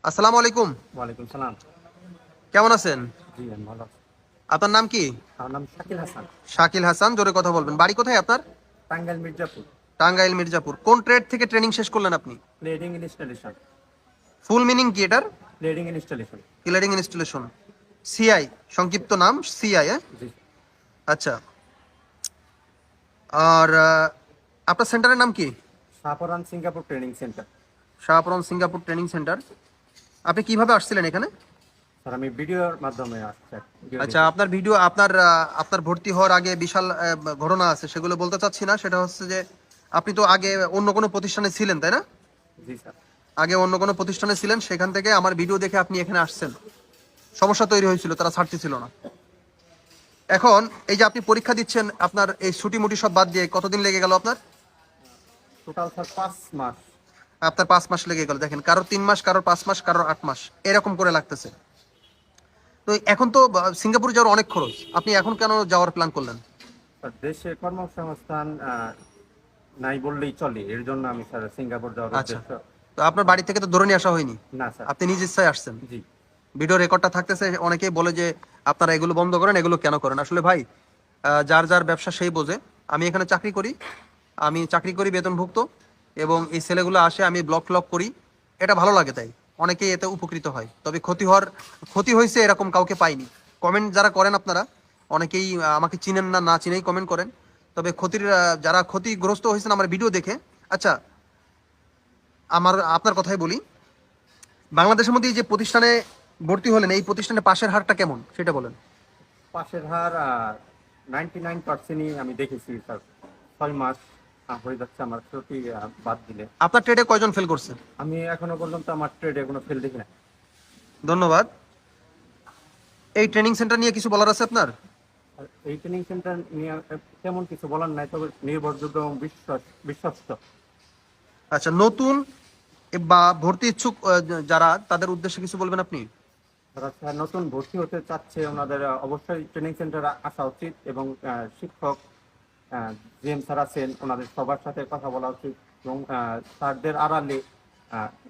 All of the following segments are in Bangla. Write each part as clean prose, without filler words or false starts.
আসসালামু আলাইকুম। ওয়ালাইকুম সালাম। কেমন আছেন? জি, আমি ভালো আছি। আপনার নাম কি? আমার নাম শাকিল হাসান। শাকিল হাসান, জোরে কথা বলবেন। বাড়ি কোথায় আপনার? টাঙ্গাইল মির্জাপুর। টাঙ্গাইল মির্জাপুর। কোন ট্রেড থেকে ট্রেনিং শেষ করলেন আপনি? Cladding installation. ফুল মিনিং কি এটার? Cladding installation. Cladding installation, CI, সংক্ষিপ্ত নাম সিআই। জি। আচ্ছা। আর আপনার সেন্টারের নাম কি? Shahparan Singapore training centre. Shahpuram Singapore training centre. আপনি কিভাবে আসছিলেন এখানে? স্যার, আমি ভিডিওর মাধ্যমে আসছি, ভিডিও আচ্ছা, দেখে। আপনার ভিডিও, আপনার ভর্তি হওয়ার আগে বিশাল ঘটনা আছে, সেগুলো বলতে চাচ্ছি না। সেটা হচ্ছে যে আপনি তো আগে অন্য কোনো প্রতিষ্ঠানে ছিলেন, তাই না? জি স্যার। আগে অন্য কোনো প্রতিষ্ঠানে ছিলেন, সেখান থেকে আমার ভিডিও দেখে আপনি এখানে আসছেন। সমস্যা তৈরি হয়েছিল, তারা ছাড়তেছিল না। এখন এই যে আপনি পরীক্ষা দিচ্ছেন, আপনার এই ছুটি মুটি সব বাদ দিয়ে কতদিন লেগে গেল আপনার? টোটাল স্যার 5 মাস। আপনার 5 মাস লেগে গেল। দেখেন, কারোর 3 মাস, কারোর 5 মাস, কারোর 8 মাস, এরকম করে লাগতেছে। তো এখন তো সিঙ্গাপুর যাওয়ার অনেক খরচ, আপনি এখন কেন যাওয়ার প্ল্যান করলেন? স্যার, দেশে কর্মসংস্থান নাই বললেই চলে, এর জন্য আমি স্যার সিঙ্গাপুর যাওয়ার আচ্ছা, উদ্দেশ্য। তো আপনার বাড়ি থেকে তো ধরে নিয়ে আসা হয়নি, না স্যার। আপনি নিজ ইচ্ছায় আসছেন। জি। ভিডিও রেকর্ডটা থাকতেছে, অনেকেই বলে যে আপনারা এগুলো বন্ধ করেন, এগুলো কেন করেন? আসলে ভাই, যার যার ব্যবসা সেই বোঝে। আমি এখানে চাকরি করি, আমি চাকরি করি বেতনভুক্ত, এবং এই ছেলেগুলো আসে, আমি ব্লগ ফ্লগ করি, এটা ভালো লাগে, তাই অনেকেই এতে উপকৃত হয়। তবে ক্ষতি হয়েছে এরকম কাউকে পাইনি। কমেন্ট যারা করেন আপনারা, অনেকেই আমাকে চিনেন না, না চিনেই কমেন্ট করেন। তবে যারা ক্ষতিগ্রস্ত হয়েছেন আমার ভিডিও দেখে। আচ্ছা, আপনার কথাই বলি, বাংলাদেশের মধ্যে এই যে প্রতিষ্ঠানে ভর্তি হলেন, এই প্রতিষ্ঠানে পাশের হারটা কেমন সেটা বলেন। পাশের হার 99%ই আমি দেখেছি স্যার। 6 মাস হয়ে যাচ্ছে আমার ছুটি বাদ দিলে। আপনার ট্রেডে কয়জন ফেল করছে? আমি এখনো পর্যন্ত আমার ট্রেডে কোনো ফেল দেখি না। ধন্যবাদ। এই ট্রেনিং সেন্টার নিয়ে কিছু বলার আছে আপনার? আর এই ট্রেনিং সেন্টার নিয়ে তেমন কিছু বলার নাই, তবে নির্ভরযোগ্য এবং বিশ্বস্ত। আচ্ছা, নতুন বা ভর্তি ইচ্ছুক যারা, তাদের উদ্দেশ্যে কিছু বলবেন আপনি? যারা স্যার নতুন ভর্তি হতে চাচ্ছে, ওনাদের অবশ্যই ট্রেনিং সেন্টারে আসা উচিত, এবং শিক্ষক জিএম স্যার আছেন, ওনাদের সবার সাথে কথা বলা উচিত, এবং স্যারদের আড়ালে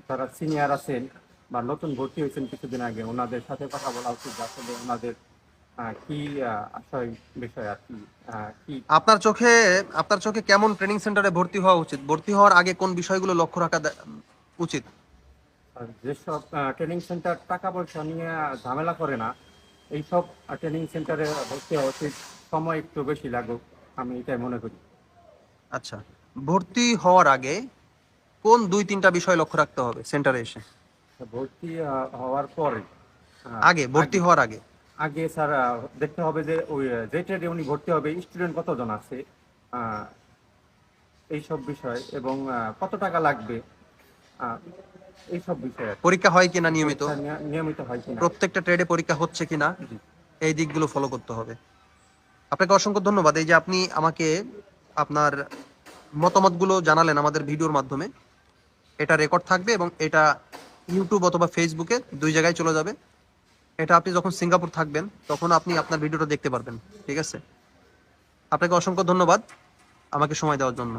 যারা সিনিয়র আছেন বা নতুন ভর্তি হয়েছেন কিছুদিন আগে, ওনাদের সাথে কথা বলা উচিত, আসলে ওনাদের কি আশয় বিষয় আর কি কি। আপনার চোখে আপনার চোখে কেমন ট্রেনিং সেন্টারে ভর্তি হওয়া উচিত? ভর্তি হওয়ার আগে কোন বিষয়গুলো লক্ষ্য রাখা উচিত? আর যেসব ট্রেনিং সেন্টার টাকা পয়সা নিয়ে ঝামেলা করে না, এইসব ট্রেনিং সেন্টারে ভর্তি হওয়া উচিত। সময় একটু বেশি লাগুক, আমি এটাই মনে করি। আচ্ছা, ভর্তি হওয়ার আগে কোন 2-3টা বিষয় লক্ষ্য রাখতে হবে সেন্টারে এসে? ভর্তি হওয়ার পরে আগে, ভর্তি আগে হওয়ার আগে। আগে স্যার দেখতে হবে যে ওই যে ট্রেডে উনি ভর্তি হবে স্টুডেন্ট কতজন আছে, আহ, এইসব বিষয়, এবং কত টাকা লাগবে, আহ, এইসব বিষয় আর কি। পরীক্ষা হয় কিনা নিয়মিত, পরীক্ষা নিয়মিত হয় কিনা। প্রত্যেকটা ট্রেডে পরীক্ষা হচ্ছে কিনা, জি। এই দিকগুলো ফলো করতে হবে। আপনাকে অসংখ্য ধন্যবাদ, এই যে আপনি আমাকে আপনার মতামতগুলো জানালেন আমাদের ভিডিওর মাধ্যমে। এটা রেকর্ড থাকবে এবং এটা ইউটিউব অথবা ফেসবুকে 2 জায়গায় চলে যাবে। এটা আপনি যখন সিঙ্গাপুর থাকবেন তখন আপনি আপনার ভিডিওটা দেখতে পারবেন। ঠিক আছে? আপনাকে অসংখ্য ধন্যবাদ আমাকে সময় দেওয়ার জন্য।